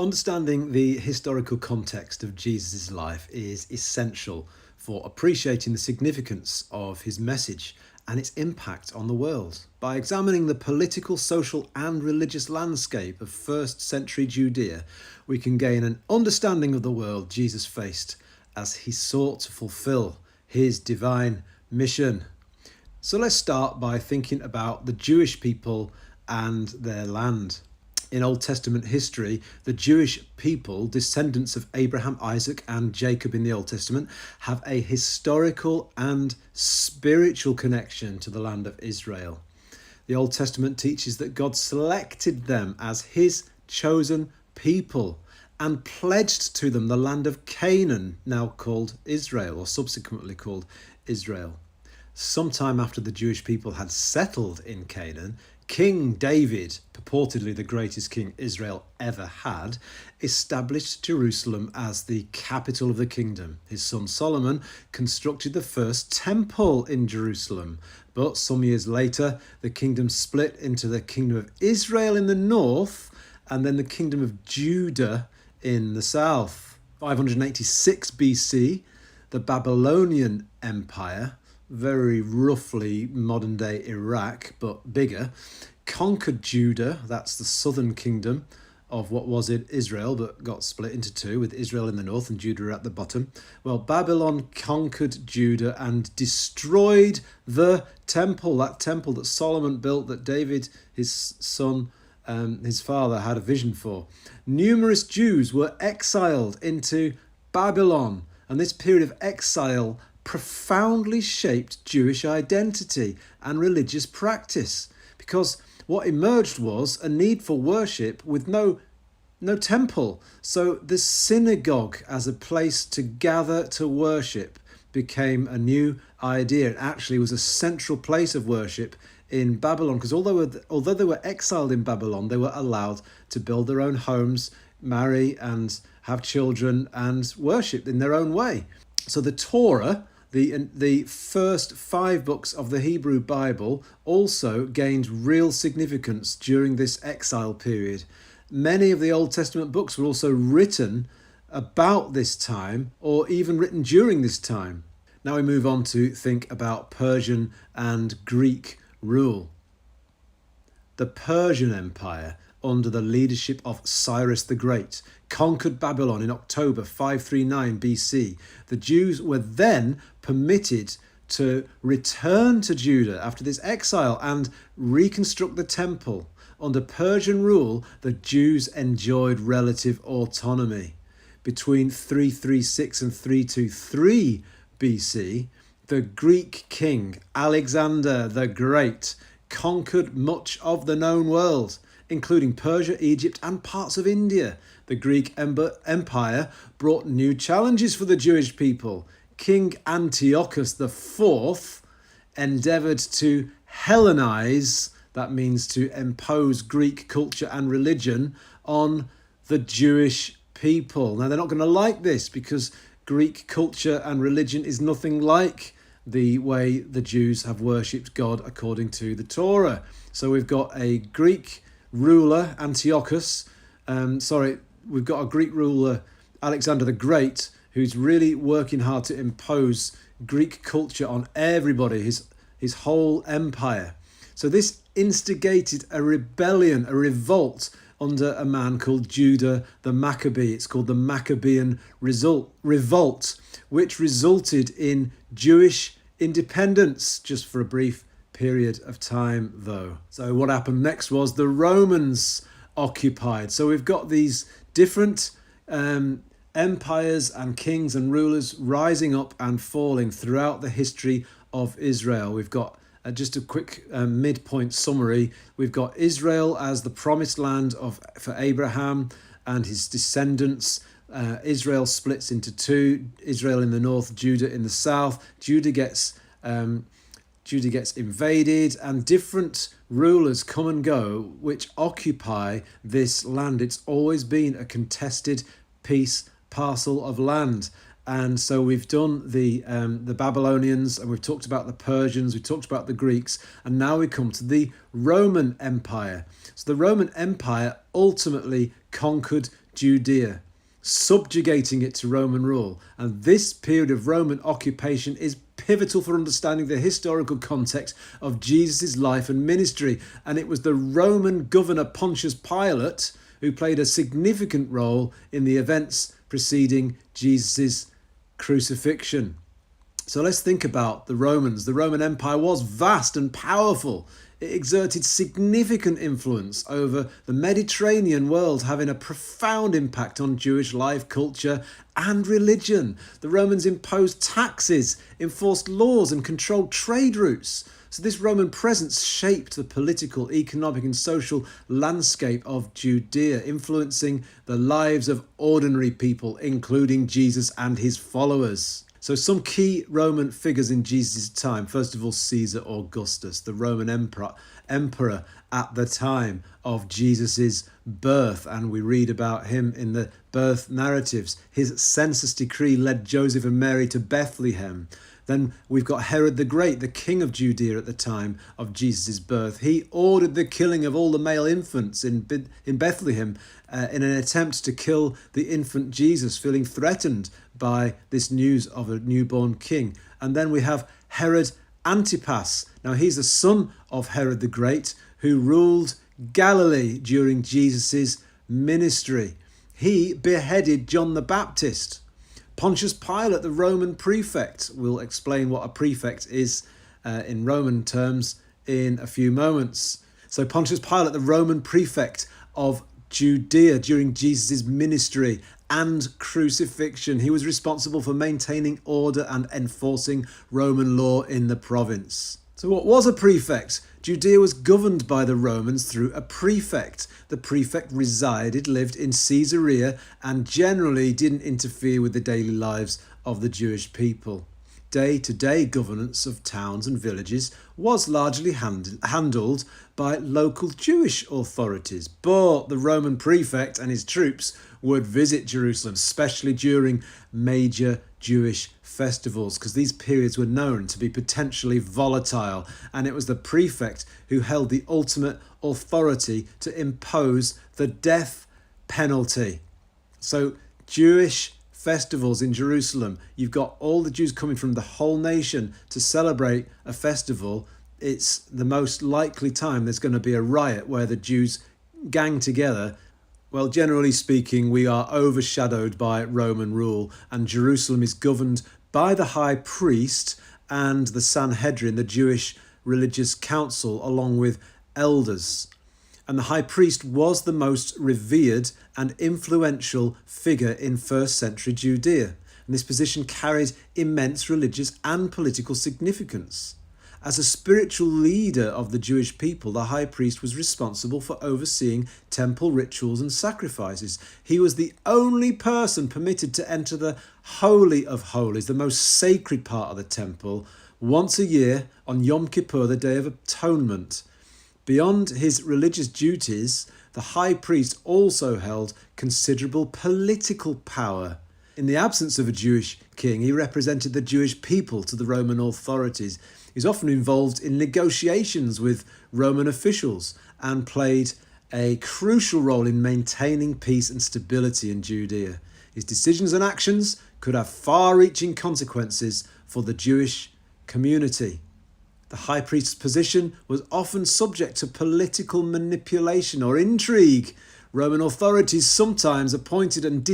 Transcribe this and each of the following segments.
Understanding the historical context of Jesus' life is essential for appreciating the significance of his message and its impact on the world. By examining the political, social, and religious landscape of first century Judea, we can gain an understanding of the world Jesus faced as he sought to fulfill his divine mission. So let's start by thinking about the Jewish people and their land. In Old Testament history, the Jewish people, descendants of Abraham, Isaac, and Jacob in the Old Testament, have a historical and spiritual connection to the land of Israel. The Old Testament teaches that God selected them as his chosen people and pledged to them the land of Canaan, now called Israel, or subsequently called Israel. Sometime after the Jewish people had settled in Canaan, King David, purportedly the greatest king Israel ever had, established Jerusalem as the capital of the kingdom. His son Solomon constructed the first temple in Jerusalem. But some years later, the kingdom split into the kingdom of Israel in the north and then the kingdom of Judah in the south. 586 BC, the Babylonian Empire, very roughly modern day Iraq, but bigger, conquered Judah, that's the southern kingdom of what was it Israel, but got split into two, with Israel in the north and Judah at the bottom. Well, Babylon conquered Judah and destroyed the temple, that temple that Solomon built, that David, his son, his father, had a vision for. Numerous Jews were exiled into Babylon, and this period of exile profoundly shaped Jewish identity and religious practice, because what emerged was a need for worship with no temple. So the synagogue as a place to gather to worship became a new idea. It actually was a central place of worship in Babylon, because although they were exiled in Babylon, they were allowed to build their own homes, marry and have children and worship in their own way. So the Torah, the first 5 books of the Hebrew Bible, also gained real significance during this exile period. Many of the Old Testament books were also written about this time, or even written during this time. Now we move on to think about Persian and Greek rule. The Persian Empire, under the leadership of Cyrus the Great, conquered Babylon in October 539 BC. The Jews were then permitted to return to Judah after this exile and reconstruct the temple. Under Persian rule, the Jews enjoyed relative autonomy. Between 336 and 323 BC, the Greek king Alexander the Great conquered much of the known world, including Persia, Egypt, and parts of India. The Greek Empire brought new challenges for the Jewish people. King Antiochus IV endeavoured to Hellenize, that means to impose Greek culture and religion on the Jewish people. Now, they're not going to like this, because Greek culture and religion is nothing like the way the Jews have worshipped God according to the Torah. So we've got a Greek ruler, Antiochus, we've got a Greek ruler, Alexander the Great, who's really working hard to impose Greek culture on everybody, his whole empire. So this instigated a rebellion, a revolt under a man called Judah the Maccabee. It's called the Maccabean Revolt, which resulted in Jewish independence, just for a brief period of time though. So what happened next was the Romans occupied. So we've got these different empires and kings and rulers rising up and falling throughout the history of Israel. We've got just a quick midpoint summary. We've got Israel as the promised land for Abraham and his descendants. Israel splits into two: Israel in the north, Judah in the south. Judah gets invaded, and different rulers come and go which occupy this land. It's always been a contested piece parcel of land. And so we've done the Babylonians, and we've talked about the Persians, we've talked about the Greeks, and now we come to the Roman Empire. So the Roman Empire ultimately conquered Judea, subjugating it to Roman rule. And this period of Roman occupation is pivotal for understanding the historical context of Jesus' life and ministry. And it was the Roman governor Pontius Pilate who played a significant role in the events preceding Jesus' crucifixion. So let's think about the Romans. The Roman Empire was vast and powerful. It exerted significant influence over the Mediterranean world, having a profound impact on Jewish life, culture, and religion. The Romans imposed taxes, enforced laws, and controlled trade routes. So this Roman presence shaped the political, economic, and social landscape of Judea, influencing the lives of ordinary people, including Jesus and his followers. So some key Roman figures in Jesus' time. First of all, Caesar Augustus, the Roman emperor at the time of Jesus' birth. And we read about him in the birth narratives. His census decree led Joseph and Mary to Bethlehem. Then we've got Herod the Great, the king of Judea at the time of Jesus' birth. He ordered the killing of all the male infants in Bethlehem in an attempt to kill the infant Jesus, feeling threatened by this news of a newborn king. And then we have Herod Antipas. Now he's the son of Herod the Great, who ruled Galilee during Jesus' ministry. He beheaded John the Baptist. Pontius Pilate, the Roman prefect. We'll explain what a prefect is in Roman terms in a few moments. So Pontius Pilate, the Roman prefect of Judea during Jesus' ministry and crucifixion. He was responsible for maintaining order and enforcing Roman law in the province. So what was a prefect? Judea was governed by the Romans through a prefect. The prefect lived in Caesarea, and generally didn't interfere with the daily lives of the Jewish people. Day-to-day governance of towns and villages was largely handled by local Jewish authorities, but the Roman prefect and his troops would visit Jerusalem, especially during major Jewish festivals, because these periods were known to be potentially volatile, and it was the prefect who held the ultimate authority to impose the death penalty. So Jewish festivals in Jerusalem, you've got all the Jews coming from the whole nation to celebrate a festival. It's the most likely time there's going to be a riot where the Jews gang together. Well, generally speaking, we are overshadowed by Roman rule, and Jerusalem is governed by the high priest and the Sanhedrin, the Jewish religious council, along with elders. And the high priest was the most revered and influential figure in first century Judea. And this position carried immense religious and political significance. As a spiritual leader of the Jewish people, the high priest was responsible for overseeing temple rituals and sacrifices. He was the only person permitted to enter the Holy of Holies, the most sacred part of the temple, once a year on Yom Kippur, the Day of Atonement. Beyond his religious duties, the high priest also held considerable political power. In the absence of a Jewish king, he represented the Jewish people to the Roman authorities. He's often involved in negotiations with Roman officials and played a crucial role in maintaining peace and stability in Judea. His decisions and actions could have far-reaching consequences for the Jewish community. The high priest's position was often subject to political manipulation or intrigue. Roman authorities sometimes appointed and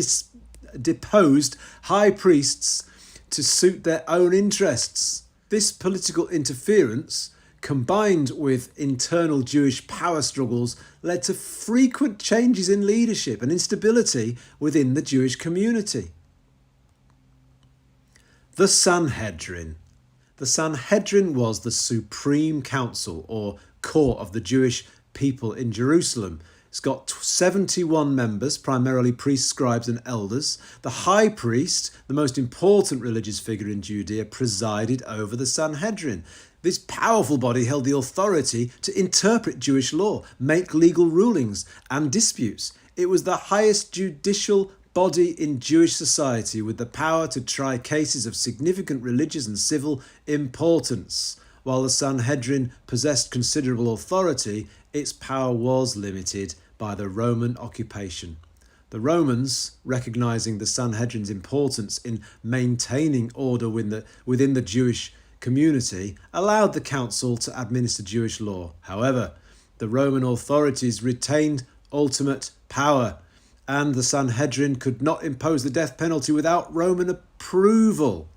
deposed high priests to suit their own interests. This political interference, combined with internal Jewish power struggles, led to frequent changes in leadership and instability within the Jewish community. The Sanhedrin. The Sanhedrin was the supreme council or court of the Jewish people in Jerusalem. It's got 71 members, primarily priests, scribes and elders. The high priest, the most important religious figure in Judea, presided over the Sanhedrin. This powerful body held the authority to interpret Jewish law, make legal rulings and disputes. It was the highest judicial body in Jewish society, with the power to try cases of significant religious and civil importance. While the Sanhedrin possessed considerable authority, its power was limited by the Roman occupation. The Romans, recognizing the Sanhedrin's importance in maintaining order within the Jewish community, allowed the council to administer Jewish law. However, the Roman authorities retained ultimate power, and the Sanhedrin could not impose the death penalty without Roman approval.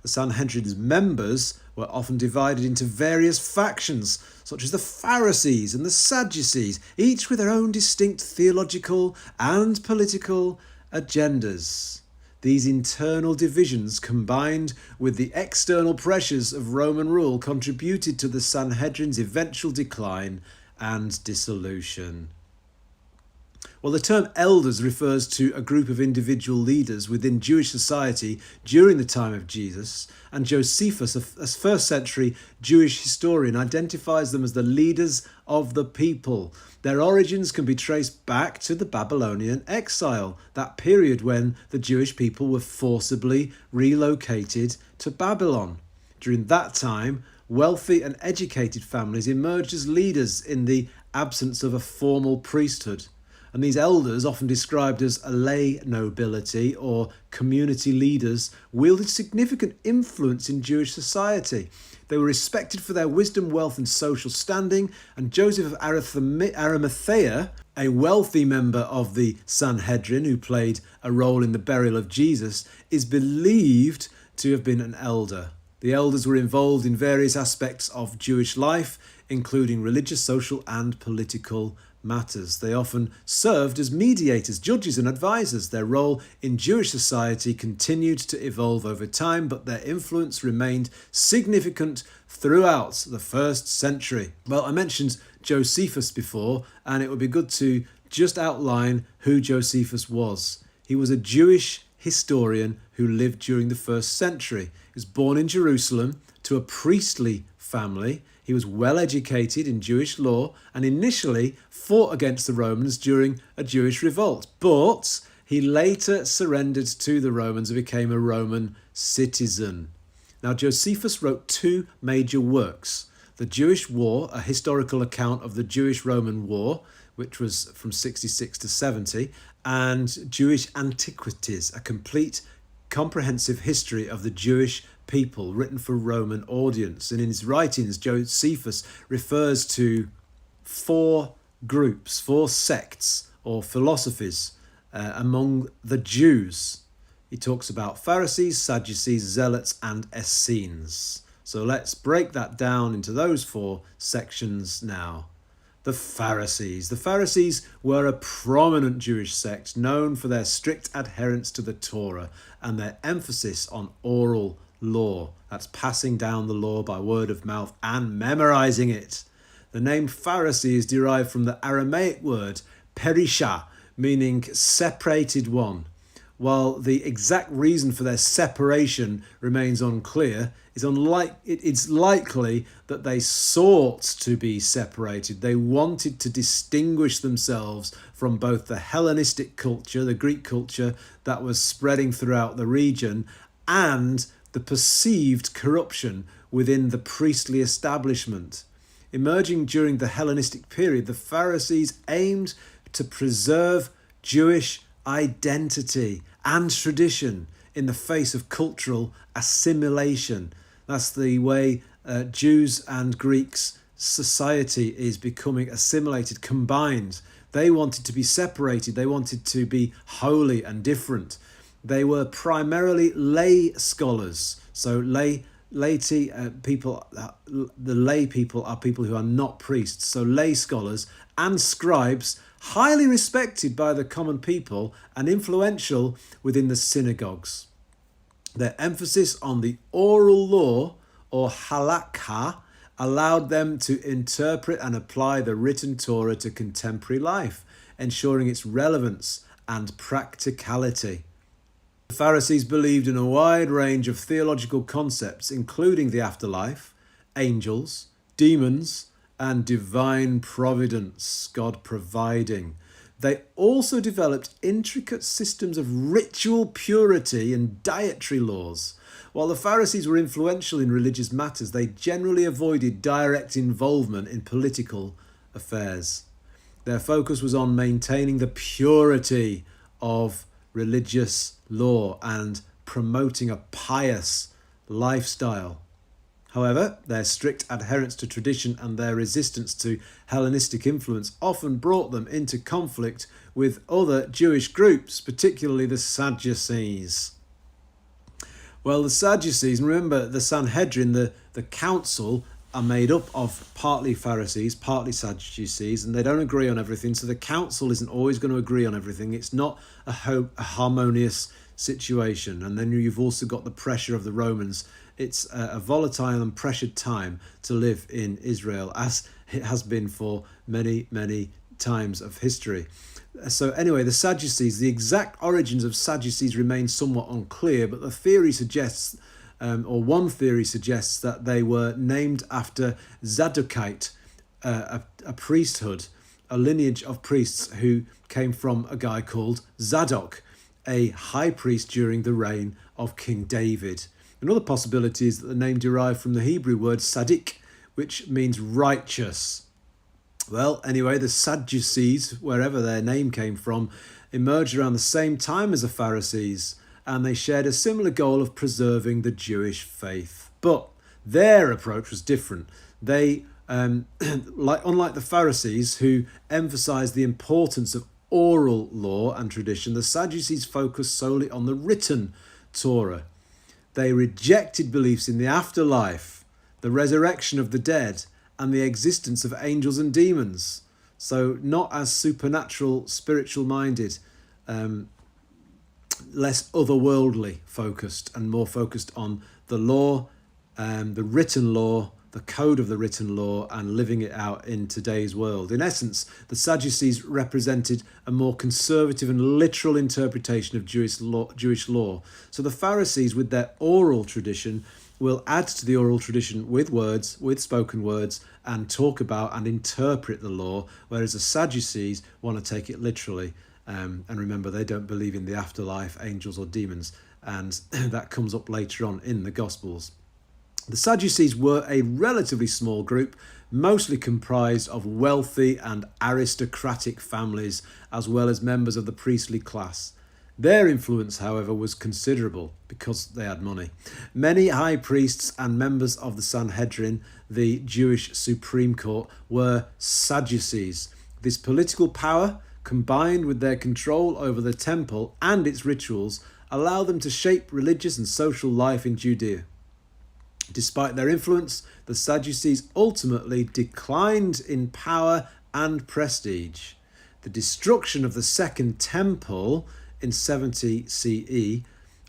The Sanhedrin's members were often divided into various factions, such as the Pharisees and the Sadducees, each with their own distinct theological and political agendas. These internal divisions, combined with the external pressures of Roman rule, contributed to the Sanhedrin's eventual decline and dissolution. Well, the term elders refers to a group of individual leaders within Jewish society during the time of Jesus, and Josephus, a first century Jewish historian, identifies them as the leaders of the people. Their origins can be traced back to the Babylonian exile, that period when the Jewish people were forcibly relocated to Babylon. During that time, wealthy and educated families emerged as leaders in the absence of a formal priesthood. And these elders, often described as a lay nobility or community leaders, wielded significant influence in Jewish society. They were respected for their wisdom, wealth and social standing, and Joseph of Arimathea, a wealthy member of the Sanhedrin who played a role in the burial of Jesus, is believed to have been an elder. The elders were involved in various aspects of Jewish life, including religious, social and political matters. They often served as mediators, judges and advisors. Their role in Jewish society continued to evolve over time, but their influence remained significant throughout the first century. Well, I mentioned Josephus before, and it would be good to just outline who Josephus was. He was a Jewish historian who lived during the first century. He was born in Jerusalem to a priestly family. He was well educated in Jewish law and initially fought against the Romans during a Jewish revolt, but he later surrendered to the Romans and became a Roman citizen. Now, Josephus wrote two major works: The Jewish War, a historical account of the Jewish-Roman War, which was from 66 to 70, and Jewish Antiquities, a complete comprehensive history of the Jewish people written for Roman audience. And in his writings, Josephus refers to four groups, four sects or philosophies among the Jews. He talks about Pharisees, Sadducees, Zealots and Essenes. So let's break that down into those four sections now. The Pharisees. The Pharisees were a prominent Jewish sect known for their strict adherence to the Torah and their emphasis on oral law. That's passing down the law by word of mouth and memorizing it. The name Pharisee is derived from the Aramaic word perisha, meaning separated one. While the exact reason for their separation remains unclear, it's likely that they sought to be separated. They wanted to distinguish themselves from both the Hellenistic culture, the Greek culture that was spreading throughout the region, and the perceived corruption within the priestly establishment. Emerging during the Hellenistic period, the Pharisees aimed to preserve Jewish identity and tradition in the face of cultural assimilation. That's the way Jews and Greeks' society is becoming assimilated, combined. They wanted to be separated. They wanted to be holy and different. They were primarily lay scholars. So the lay people are people who are not priests. So lay scholars and scribes, highly respected by the common people and influential within the synagogues. Their emphasis on the oral law, or halakha, allowed them to interpret and apply the written Torah to contemporary life, ensuring its relevance and practicality. The Pharisees believed in a wide range of theological concepts, including the afterlife, angels, demons, and divine providence, God providing. They also developed intricate systems of ritual purity and dietary laws. While the Pharisees were influential in religious matters, they generally avoided direct involvement in political affairs. Their focus was on maintaining the purity of religious law and promoting a pious lifestyle. However, their strict adherence to tradition and their resistance to Hellenistic influence often brought them into conflict with other Jewish groups, particularly the Sadducees. Well, the Sadducees, and remember the Sanhedrin, the council, are made up of partly Pharisees, partly Sadducees, and they don't agree on everything. So the council isn't always going to agree on everything. It's not a harmonious situation. And then you've also got the pressure of the Romans. It's a volatile and pressured time to live in Israel, as it has been for many, many times of history. So anyway, the Sadducees, the exact origins of Sadducees remain somewhat unclear, but the theory suggests, one theory suggests that they were named after Zadokite, a priesthood, a lineage of priests who came from a guy called Zadok, a high priest during the reign of King David. Another possibility is that the name derived from the Hebrew word Sadik, which means righteous. Well, anyway, the Sadducees, wherever their name came from, emerged around the same time as the Pharisees, and they shared a similar goal of preserving the Jewish faith. But their approach was different. They, unlike the Pharisees, who emphasized the importance of oral law and tradition, the Sadducees focused solely on the written Torah. They rejected beliefs in the afterlife, the resurrection of the dead, and the existence of angels and demons. So not as supernatural, spiritual minded, less otherworldly focused, and more focused on the law, the written law, the code of the written law, and living it out in today's world. In essence, the Sadducees represented a more conservative and literal interpretation of Jewish law. So the Pharisees, with their oral tradition, will add to the oral tradition with words, with spoken words, and talk about and interpret the law, whereas the Sadducees want to take it literally. And remember, they don't believe in the afterlife, angels or demons, and that comes up later on in the Gospels. The Sadducees were a relatively small group, mostly comprised of wealthy and aristocratic families, as well as members of the priestly class. Their influence, however, was considerable because they had money. Many high priests and members of the Sanhedrin, the Jewish Supreme Court, were Sadducees. This political power, combined with their control over the temple and its rituals, allowed them to shape religious and social life in Judea. Despite their influence, the Sadducees ultimately declined in power and prestige. The destruction of the Second Temple in 70 CE,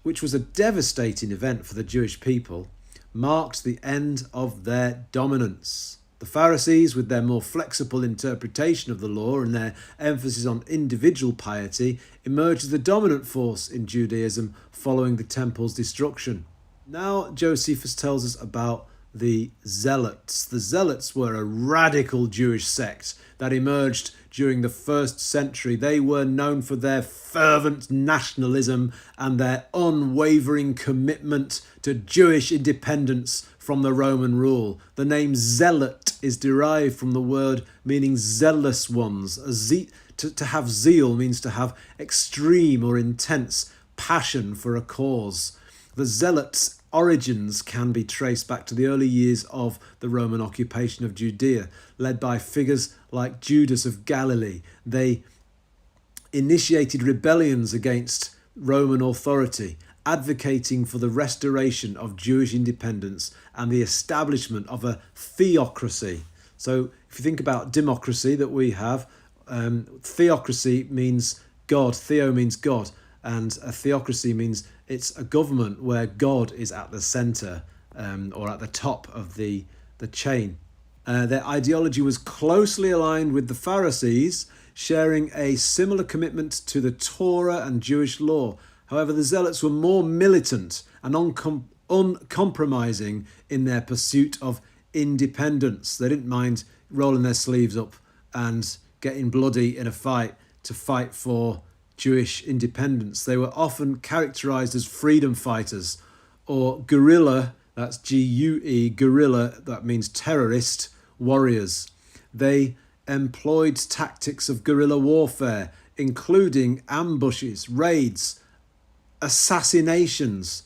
which was a devastating event for the Jewish people, marked the end of their dominance. The Pharisees, with their more flexible interpretation of the law and their emphasis on individual piety, emerged as the dominant force in Judaism following the temple's destruction. Now Josephus tells us about the Zealots. The Zealots were a radical Jewish sect that emerged during the 1st century. They were known for their fervent nationalism and their unwavering commitment to Jewish independence from the Roman rule. The name zealot is derived from the word meaning zealous ones. To have zeal means to have extreme or intense passion for a cause. The Zealots' origins can be traced back to the early years of the Roman occupation of Judea, led by figures like Judas of Galilee. They initiated rebellions against Roman authority, advocating for the restoration of Jewish independence and the establishment of a theocracy. So if you think about democracy that we have, theocracy means God, theo means God, and a theocracy means it's a government where God is at the centre or at the top of the chain. Their ideology was closely aligned with the Pharisees, sharing a similar commitment to the Torah and Jewish law. However, the Zealots were more militant and uncompromising in their pursuit of independence. They didn't mind rolling their sleeves up and getting bloody in a fight to fight for Jewish independence. They were often characterized as freedom fighters or guerrilla, that's G-U-E, guerrilla, that means terrorist warriors. They employed tactics of guerrilla warfare, including ambushes, raids, assassinations,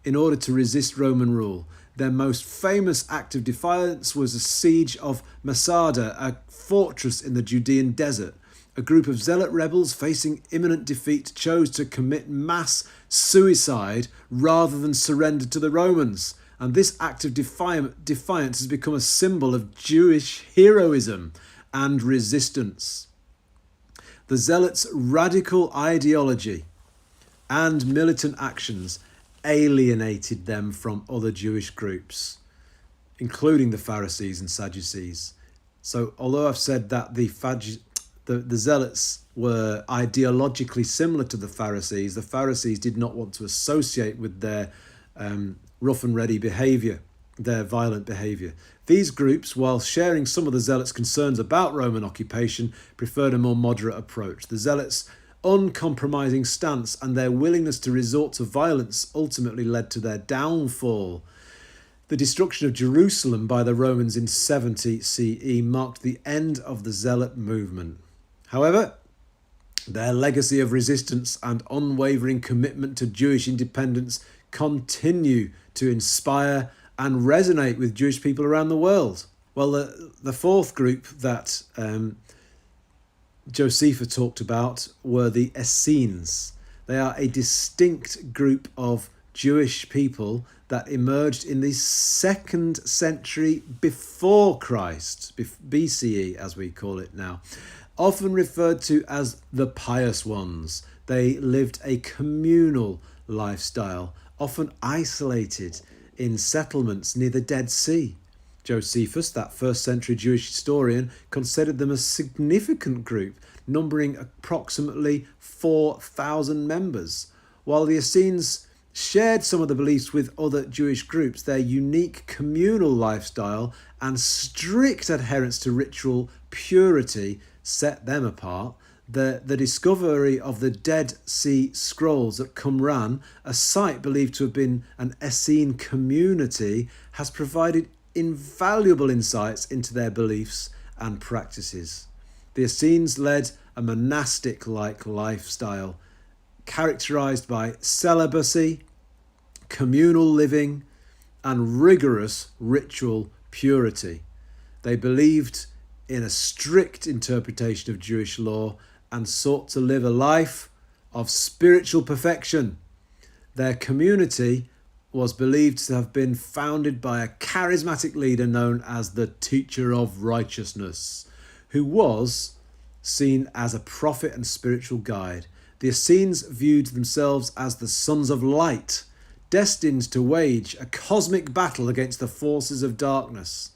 in order to resist Roman rule. Their most famous act of defiance was the siege of Masada, a fortress in the Judean desert. A group of zealot rebels facing imminent defeat chose to commit mass suicide rather than surrender to the Romans. And this act of defiance has become a symbol of Jewish heroism and resistance. The Zealots' radical ideology and militant actions alienated them from other Jewish groups, including the Pharisees and Sadducees. So although I've said that the Zealots were ideologically similar to the Pharisees did not want to associate with their rough and ready behaviour, their violent behaviour. These groups, while sharing some of the Zealots' concerns about Roman occupation, preferred a more moderate approach. The Zealots' uncompromising stance and their willingness to resort to violence ultimately led to their downfall. The destruction of Jerusalem by the Romans in 70 CE marked the end of the Zealot movement. However, their legacy of resistance and unwavering commitment to Jewish independence continue to inspire and resonate with Jewish people around the world. Well, the fourth group that Josephus talked about were the Essenes. They are a distinct group of Jewish people that emerged in the 2nd century before Christ, BCE as we call it now, often referred to as the pious ones. They lived a communal lifestyle, often isolated in settlements near the Dead Sea. Josephus, that 1st century Jewish historian, considered them a significant group, numbering approximately 4,000 members. While the Essenes shared some of the beliefs with other Jewish groups, their unique communal lifestyle and strict adherence to ritual purity set them apart. The discovery of the Dead Sea Scrolls at Qumran, a site believed to have been an Essene community, has provided invaluable insights into their beliefs and practices. The Essenes led a monastic-like lifestyle, characterized by celibacy, communal living, and rigorous ritual purity. They believed in a strict interpretation of Jewish law and sought to live a life of spiritual perfection. Their community was believed to have been founded by a charismatic leader known as the Teacher of Righteousness, who was seen as a prophet and spiritual guide. The Essenes viewed themselves as the sons of light, destined to wage a cosmic battle against the forces of darkness.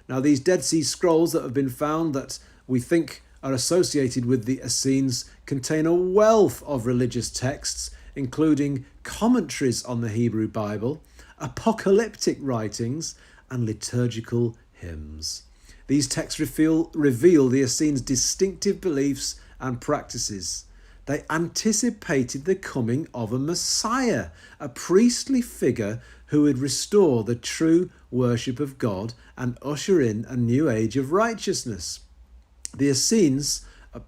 Now, these Dead Sea Scrolls that have been found that we think are associated with the Essenes contain a wealth of religious texts, including commentaries on the Hebrew Bible, apocalyptic writings, and liturgical hymns. These texts reveal the Essenes' distinctive beliefs and practices. They anticipated the coming of a Messiah, a priestly figure who would restore the true worship of God and usher in a new age of righteousness. The Essenes,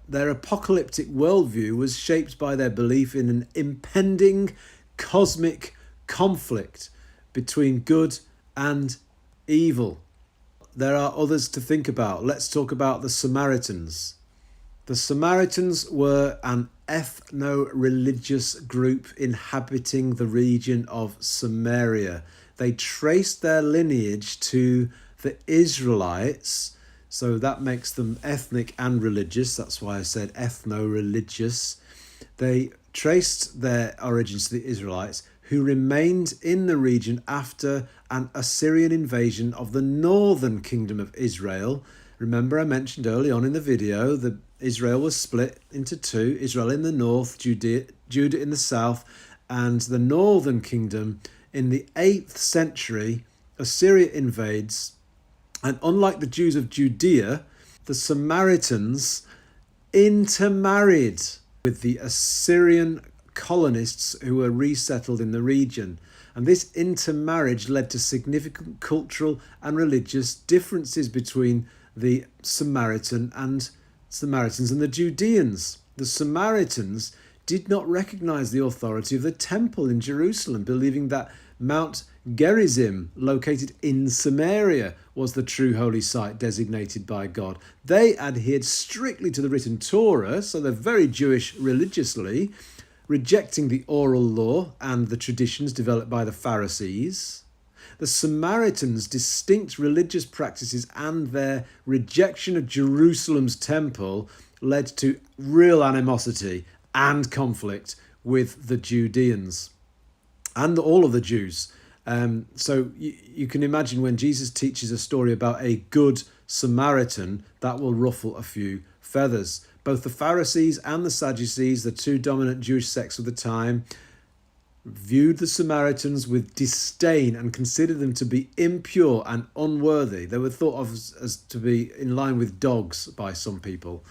their apocalyptic worldview was shaped by their belief in an impending cosmic conflict between good and evil. There are others to think about. Let's talk about the Samaritans. The Samaritans were an ethno-religious group inhabiting the region of Samaria. They traced their lineage to the Israelites, so that makes them ethnic and religious. That's why I said ethno-religious. They traced their origins to the Israelites, who remained in the region after an Assyrian invasion of the northern kingdom of Israel. Remember, I mentioned early on in the video that Israel was split into two, Israel in the north, Judah in the south, and the northern kingdom. In the 8th century, Assyria invades, and unlike the Jews of Judea, the Samaritans intermarried with the Assyrian colonists who were resettled in the region. And this intermarriage led to significant cultural and religious differences between the Samaritans and the Judeans. The Samaritans did not recognize the authority of the temple in Jerusalem, believing that Mount Gerizim, located in Samaria, was the true holy site designated by God. They adhered strictly to the written Torah, so they're very Jewish religiously, rejecting the oral law and the traditions developed by the Pharisees. The Samaritans' distinct religious practices and their rejection of Jerusalem's temple led to real animosity and conflict with the Judeans and all of the Jews. So you can imagine when Jesus teaches a story about a good Samaritan, that will ruffle a few feathers. Both the Pharisees and the Sadducees, the two dominant Jewish sects of the time, viewed the Samaritans with disdain and considered them to be impure and unworthy. They were thought of as to be in line with dogs by some people.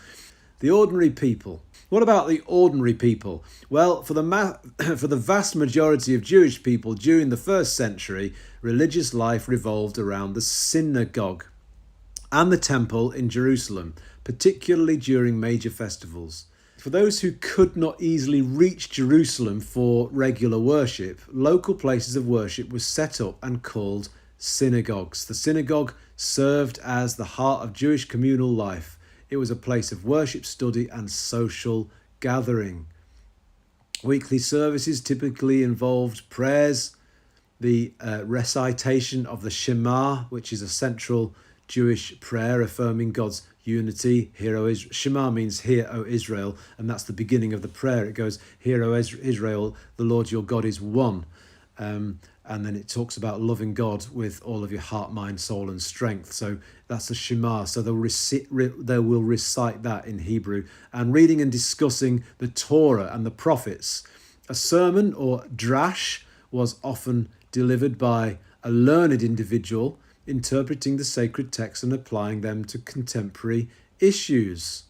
The ordinary people. What about the ordinary people? Well, for the vast majority of Jewish people during the first century, religious life revolved around the synagogue and the temple in Jerusalem, particularly during major festivals. For those who could not easily reach Jerusalem for regular worship, local places of worship were set up and called synagogues. The synagogue served as the heart of Jewish communal life. It was a place of worship, study, and social gathering. Weekly services typically involved prayers, the recitation of the Shema, which is a central Jewish prayer affirming God's unity. Shema means hear, O Israel, and that's the beginning of the prayer. It goes, hear, O Israel, the Lord your God is one. And then it talks about loving God with all of your heart, mind, soul, and strength. So that's the Shema. So they will recite that in Hebrew. And reading and discussing the Torah and the prophets. A sermon or drash was often delivered by a learned individual, interpreting the sacred texts and applying them to contemporary issues.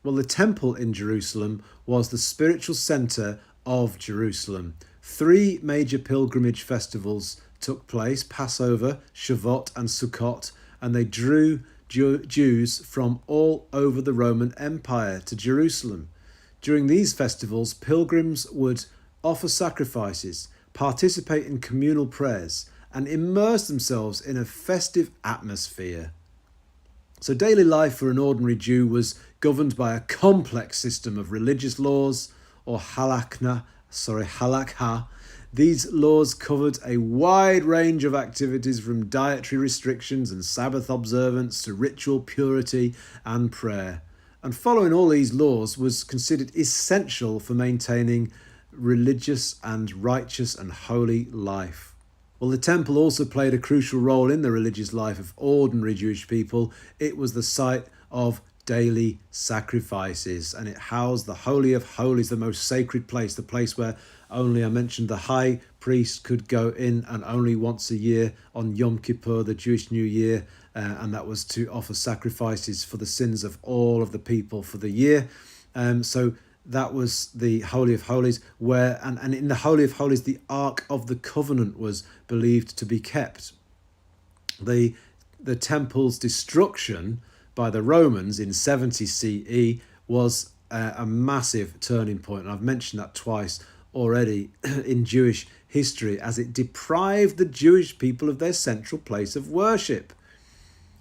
Well, the temple in Jerusalem was the spiritual centre of Jerusalem. 3 major pilgrimage festivals took place: Passover, Shavuot, and Sukkot, and they drew Jews from all over the Roman Empire to Jerusalem. During these festivals, pilgrims would offer sacrifices, participate in communal prayers, and immerse themselves in a festive atmosphere. So daily life for an ordinary Jew was governed by a complex system of religious laws, or halakha. These laws covered a wide range of activities, from dietary restrictions and Sabbath observance to ritual purity and prayer. And following all these laws was considered essential for maintaining religious and righteous and holy life. Well, the temple also played a crucial role in the religious life of ordinary Jewish people. It was the site of daily sacrifices, and it housed the Holy of Holies, the most sacred place, the place where only, I mentioned, the high priest could go in, and only once a year on Yom Kippur, the Jewish New Year, and that was to offer sacrifices for the sins of all of the people for the year. So that was the Holy of Holies, where and in the Holy of Holies, the Ark of the Covenant was believed to be kept. The temple's destruction by the Romans in 70 CE was a massive turning point. And I've mentioned that twice already in Jewish history, as it deprived the Jewish people of their central place of worship.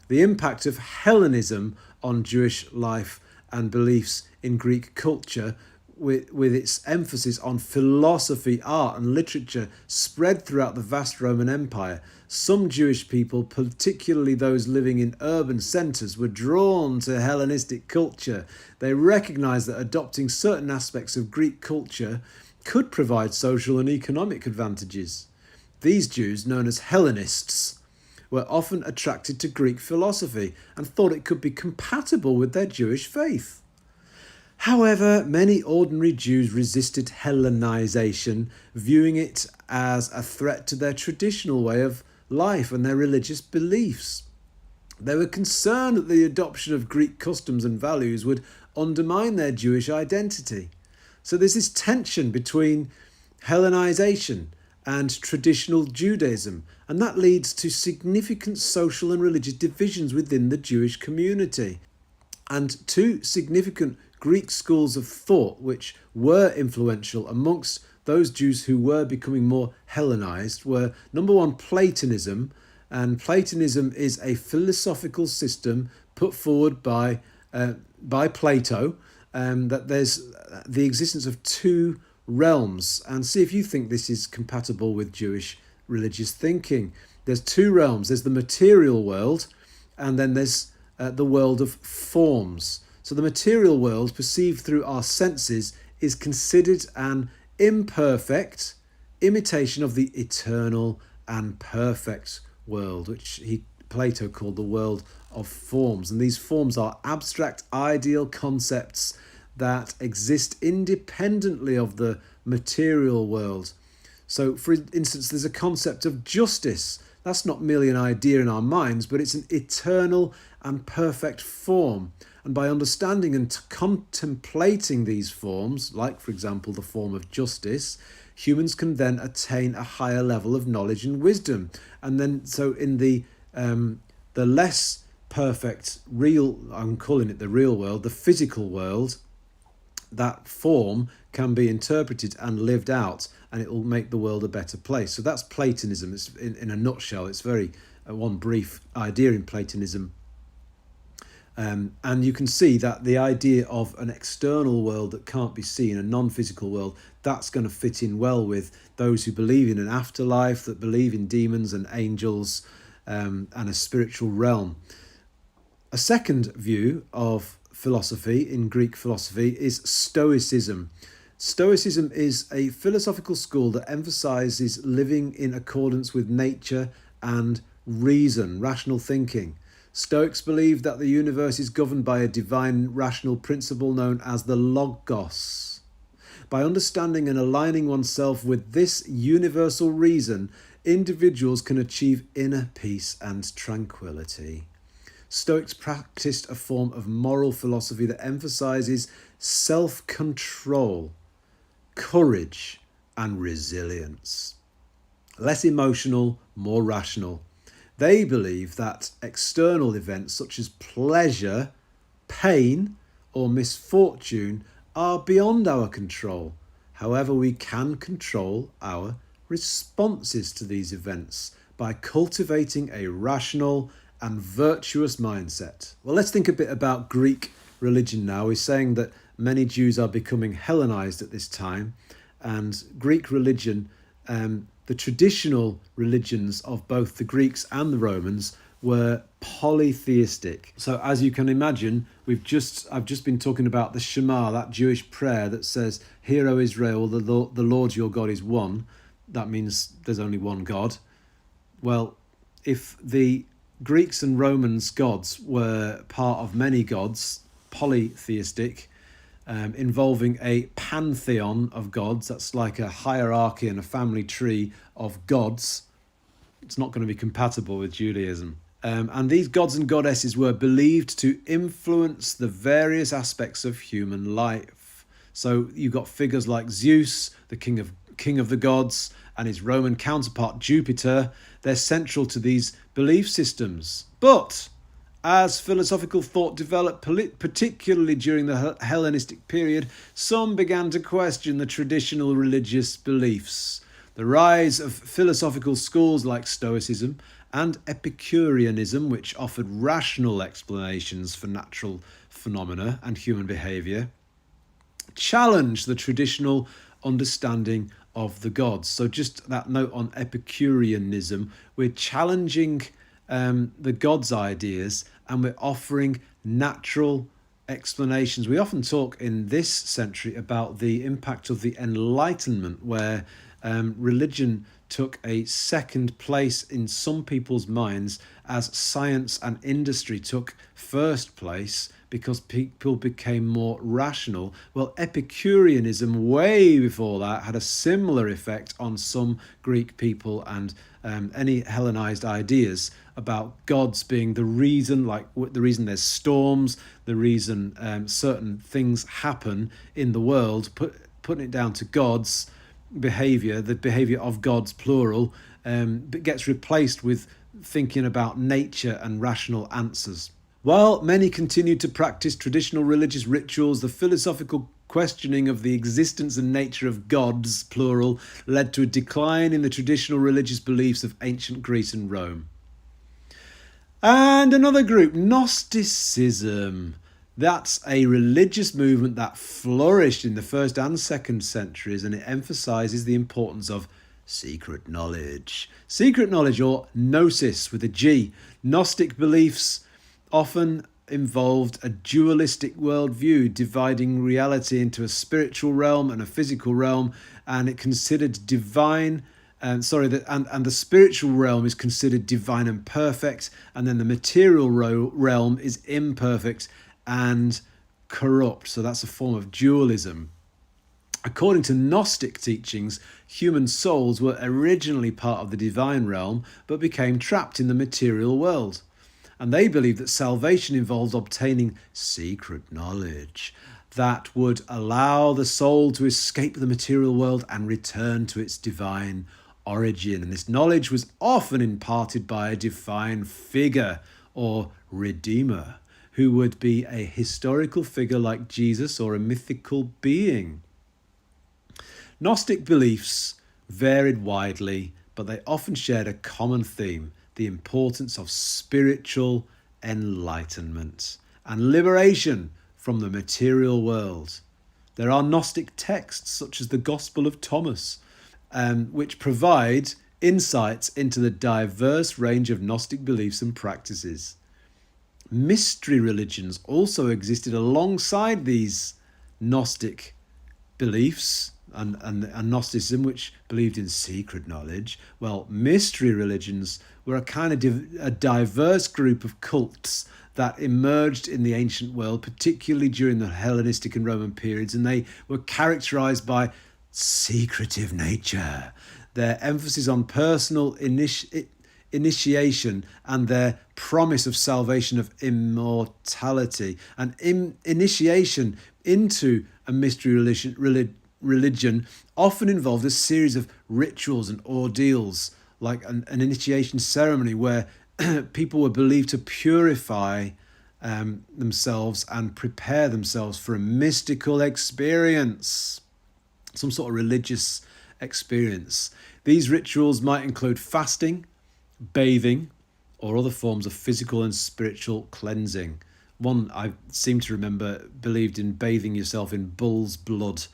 The impact of Hellenism on Jewish life and beliefs in Greek culture, with its emphasis on philosophy, art and literature, spread throughout the vast Roman Empire. Some Jewish people, particularly those living in urban centres, were drawn to Hellenistic culture. They recognised that adopting certain aspects of Greek culture could provide social and economic advantages. These Jews, known as Hellenists, were often attracted to Greek philosophy and thought it could be compatible with their Jewish faith. However, many ordinary Jews resisted Hellenization, viewing it as a threat to their traditional way of life and their religious beliefs. They were concerned that the adoption of Greek customs and values would undermine their Jewish identity. So there's this tension between Hellenization and traditional Judaism. And that leads to significant social and religious divisions within the Jewish community. And two significant Greek schools of thought which were influential amongst those Jews who were becoming more Hellenized were, number one, Platonism. And Platonism is a philosophical system put forward by Plato, that there's the existence of two realms. And see if you think this is compatible with Jewish religious thinking. There's two realms. There's the material world, and then there's the world of forms. So the material world, perceived through our senses, is considered an imperfect imitation of the eternal and perfect world, which Plato called the world of forms. And these forms are abstract, ideal concepts that exist independently of the material world. So, for instance, there's a concept of justice. That's not merely an idea in our minds, but it's an eternal and perfect form. And by understanding and contemplating these forms, like, for example, the form of justice, humans can then attain a higher level of knowledge and wisdom. And then, so in the less perfect real, I'm calling it the real world, the physical world, that form can be interpreted and lived out, and it will make the world a better place. So that's Platonism. It's in a nutshell. It's very one brief idea in Platonism. And you can see that the idea of an external world that can't be seen, a non-physical world, that's going to fit in well with those who believe in an afterlife, that believe in demons and angels, and a spiritual realm. A second view of philosophy in Greek philosophy is Stoicism. Stoicism is a philosophical school that emphasizes living in accordance with nature and reason, rational thinking. Stoics believe that the universe is governed by a divine rational principle known as the Logos. By understanding and aligning oneself with this universal reason, individuals can achieve inner peace and tranquility. Stoics practiced a form of moral philosophy that emphasizes self-control, courage, and resilience. Less emotional, more rational. They believe that external events such as pleasure, pain, or misfortune are beyond our control. However, we can control our responses to these events by cultivating a rational and virtuous mindset. Well, let's think a bit about Greek religion now. We're saying that many Jews are becoming Hellenized at this time, and Greek religion, the traditional religions of both the Greeks and the Romans, were polytheistic. So as you can imagine, I've just been talking about the Shema, that Jewish prayer that says, "Hear, O Israel, the Lord your God is one." That means there's only one God. Well, if the Greeks and Romans gods were part of many gods, polytheistic, involving a pantheon of gods, that's like a hierarchy and a family tree of gods, it's not going to be compatible with Judaism. And these gods and goddesses were believed to influence the various aspects of human life. So you've got figures like Zeus, the king of the gods, and his Roman counterpart Jupiter. They're central to these belief systems. But as philosophical thought developed, particularly during the Hellenistic period, some began to question the traditional religious beliefs. The rise of philosophical schools like Stoicism and Epicureanism, which offered rational explanations for natural phenomena and human behaviour, challenged the traditional understanding of the gods. So just that note on Epicureanism, we're challenging the gods' ideas, and we're offering natural explanations. We often talk in this century about the impact of the Enlightenment, where religion took a second place in some people's minds as science and industry took first place, because people became more rational. Well, Epicureanism, way before that, had a similar effect on some Greek people, and any Hellenized ideas about gods being the reason, like the reason there's storms, the reason certain things happen in the world, putting it down to gods, behaviour, the behaviour of gods, plural, gets replaced with thinking about nature and rational answers. While many continued to practice traditional religious rituals, the philosophical questioning of the existence and nature of gods, plural, led to a decline in the traditional religious beliefs of ancient Greece and Rome. And another group, Gnosticism. That's a religious movement that flourished in the 1st and 2nd centuries, and it emphasises the importance of secret knowledge. Secret knowledge, or gnosis with a G. Gnostic beliefs often involved a dualistic worldview, dividing reality into a spiritual realm and a physical realm, and it considered the spiritual realm is considered divine and perfect, and then the material realm is imperfect and corrupt. So that's a form of dualism. According to Gnostic teachings, human souls were originally part of the divine realm, but became trapped in the material world. And they believed that salvation involves obtaining secret knowledge that would allow the soul to escape the material world and return to its divine origin. And this knowledge was often imparted by a divine figure or redeemer, who would be a historical figure like Jesus or a mythical being. Gnostic beliefs varied widely, but they often shared a common theme: the importance of spiritual enlightenment and liberation from the material world. There are Gnostic texts such as the Gospel of Thomas, which provide insights into the diverse range of Gnostic beliefs and practices. Mystery religions also existed alongside these Gnostic beliefs and Gnosticism, which believed in secret knowledge. Well, mystery religions were a kind of a diverse group of cults that emerged in the ancient world, particularly during the Hellenistic and Roman periods, and they were characterized by secretive nature, their emphasis on personal initiation and their promise of salvation of immortality. And initiation into a mystery religion often involved a series of rituals and ordeals, like an initiation ceremony where people were believed to purify themselves and prepare themselves for a mystical experience, some sort of religious experience. These rituals might include fasting, bathing, or other forms of physical and spiritual cleansing. One I seem to remember believed in bathing yourself in bull's blood,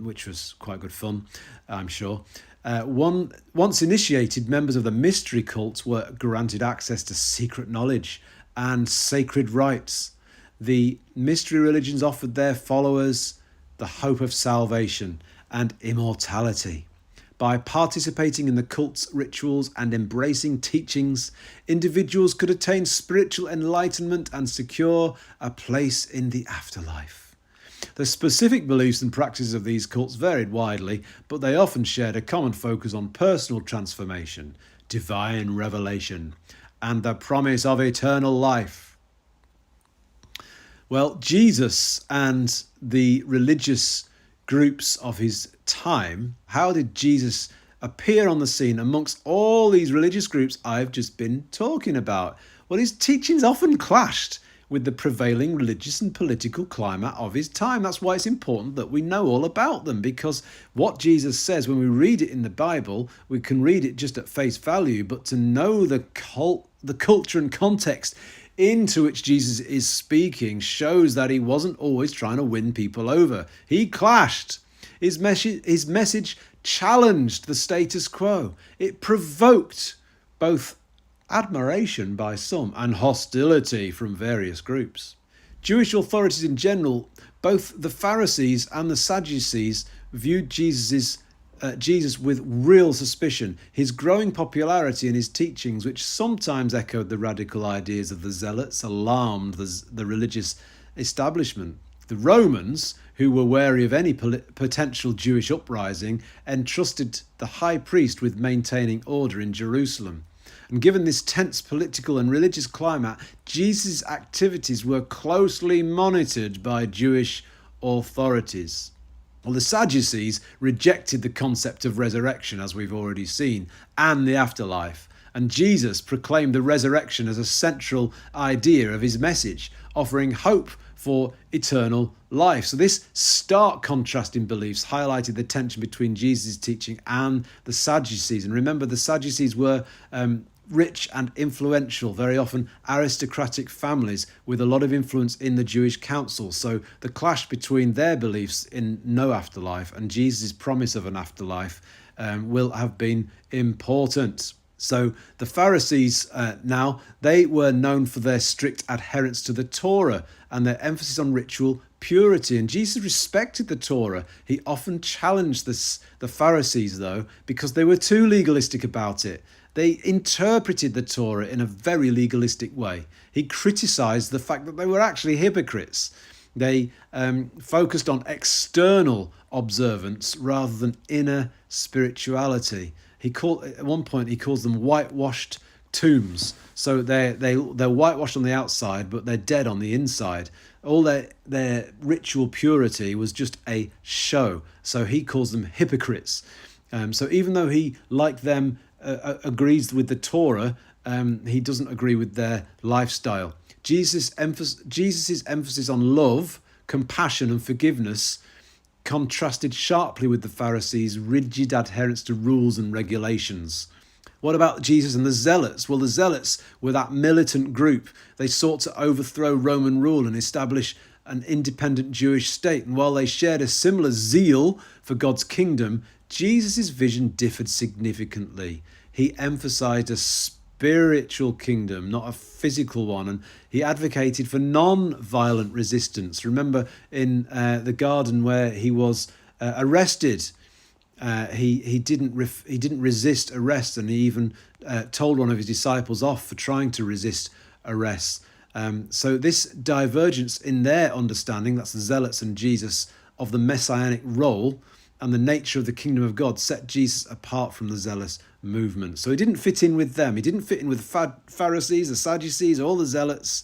which was quite good fun, I'm sure. Once initiated, members of the mystery cults were granted access to secret knowledge and sacred rites. The mystery religions offered their followers the hope of salvation and immortality. By participating in the cult's rituals and embracing teachings, individuals could attain spiritual enlightenment and secure a place in the afterlife. The specific beliefs and practices of these cults varied widely, but they often shared a common focus on personal transformation, divine revelation, and the promise of eternal life. Well, Jesus and the religious groups of his time, how did Jesus appear on the scene amongst all these religious groups I've just been talking about? Well, his teachings often clashed with the prevailing religious and political climate of his time. That's why it's important that we know all about them, because what Jesus says, when we read it in the Bible, we can read it just at face value, but to know the culture and context into which Jesus is speaking shows that he wasn't always trying to win people over. He clashed. His message challenged the status quo. It provoked both admiration by some and hostility from various groups. Jewish authorities in general, both the Pharisees and the Sadducees, viewed Jesus with real suspicion. His growing popularity and his teachings, which sometimes echoed the radical ideas of the Zealots, alarmed the religious establishment. The Romans, who were wary of any potential Jewish uprising, entrusted the high priest with maintaining order in Jerusalem. And given this tense political and religious climate, Jesus' activities were closely monitored by Jewish authorities. Well, the Sadducees rejected the concept of resurrection, as we've already seen, and the afterlife. And Jesus proclaimed the resurrection as a central idea of his message, offering hope for eternal life. So this stark contrast in beliefs highlighted the tension between Jesus' teaching and the Sadducees. And remember, the Sadducees were rich and influential, very often aristocratic families with a lot of influence in the Jewish council. So the clash between their beliefs in no afterlife and Jesus' promise of an afterlife will have been important. So the Pharisees now, they were known for their strict adherence to the Torah and their emphasis on ritual purity. And Jesus respected the Torah. He often challenged the Pharisees, though, because they were too legalistic about it. They interpreted the Torah in a very legalistic way. He criticized the fact that they were actually hypocrites. They focused on external observance rather than inner spirituality. At one point he calls them whitewashed tombs. So they're whitewashed on the outside, but they're dead on the inside. All their ritual purity was just a show. So he calls them hypocrites. So even though he, like them, agrees with the Torah, he doesn't agree with their lifestyle. Jesus' emphasis on love, compassion, and forgiveness contrasted sharply with the Pharisees' rigid adherence to rules and regulations. What about Jesus and the Zealots? Well, the Zealots were that militant group. They sought to overthrow Roman rule and establish an independent Jewish state. And while they shared a similar zeal for God's kingdom, Jesus' vision differed significantly. He emphasized a spiritual kingdom, not a physical one, and he advocated for non-violent resistance. Remember in the garden where he was arrested, he didn't resist arrest, and he even told one of his disciples off for trying to resist arrest. So this divergence in their understanding, that's the Zealots and Jesus, of the messianic role and the nature of the kingdom of God set Jesus apart from the zealous movement. So he didn't fit in with them. He didn't fit in with the Pharisees, the Sadducees, all the Zealots.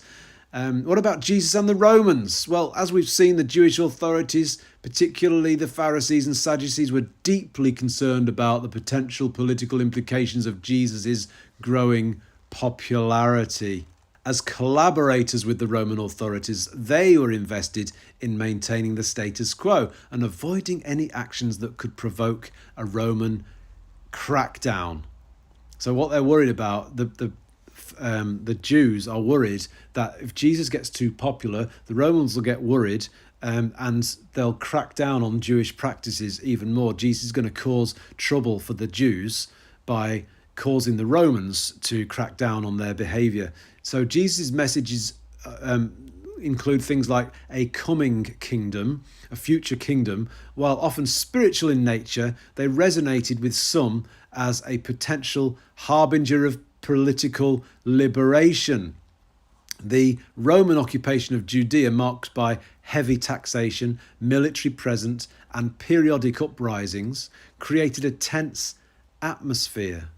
What about Jesus and the Romans? Well, as we've seen, the Jewish authorities, particularly the Pharisees and Sadducees, were deeply concerned about the potential political implications of Jesus' growing popularity. As collaborators with the Roman authorities, they were invested in maintaining the status quo and avoiding any actions that could provoke a Roman crackdown. So what they're worried about, the Jews are worried that if Jesus gets too popular, the Romans will get worried and they'll crack down on Jewish practices even more. Jesus is going to cause trouble for the Jews by causing the Romans to crack down on their behavior. So Jesus' messages include things like a coming kingdom, a future kingdom. While often spiritual in nature, they resonated with some as a potential harbinger of political liberation. The Roman occupation of Judea, marked by heavy taxation, military presence, and periodic uprisings, created a tense atmosphere.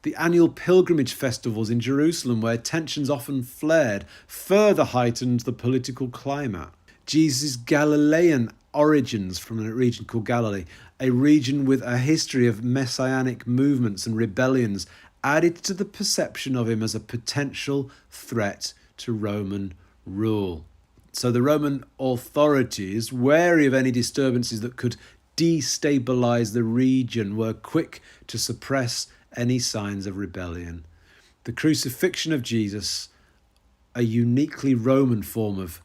The annual pilgrimage festivals in Jerusalem, where tensions often flared, further heightened the political climate. Jesus' Galilean origins from a region called Galilee, a region with a history of messianic movements and rebellions, added to the perception of him as a potential threat to Roman rule. So the Roman authorities, wary of any disturbances that could destabilize the region, were quick to suppress any signs of rebellion. The crucifixion of Jesus, a uniquely Roman form of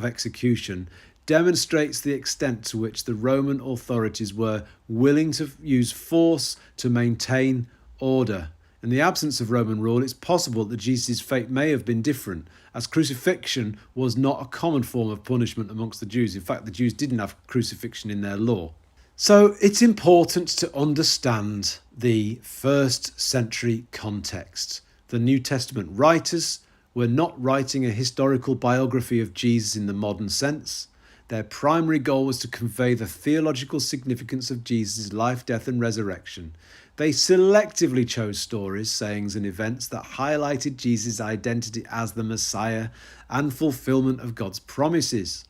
execution, demonstrates the extent to which the Roman authorities were willing to use force to maintain order. In the absence of Roman rule, it's possible that Jesus' fate may have been different, as crucifixion was not a common form of punishment amongst the Jews. In fact, the Jews didn't have crucifixion in their law. So it's important to understand the first century context. The New Testament writers were not writing a historical biography of Jesus in the modern sense. Their primary goal was to convey the theological significance of Jesus' life, death, and resurrection. They selectively chose stories, sayings, and events that highlighted Jesus' identity as the Messiah and fulfillment of God's promises.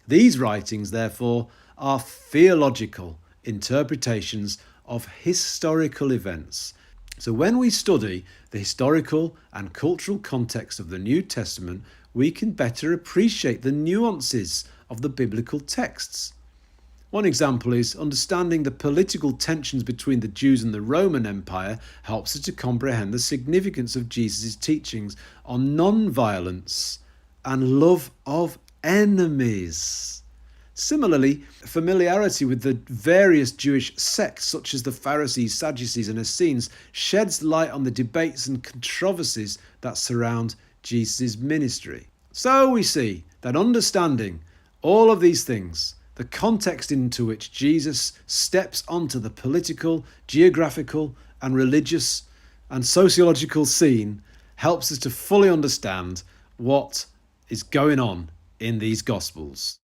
These writings, therefore, are theological interpretations of historical events. So when we study the historical and cultural context of the New Testament, we can better appreciate the nuances of the biblical texts. One example is understanding the political tensions between the Jews and the Roman Empire helps us to comprehend the significance of Jesus' teachings on non-violence and love of enemies. Similarly, familiarity with the various Jewish sects such as the Pharisees, Sadducees and Essenes sheds light on the debates and controversies that surround Jesus' ministry. So we see that understanding all of these things, the context into which Jesus steps onto the political, geographical and religious and sociological scene helps us to fully understand what is going on in these Gospels.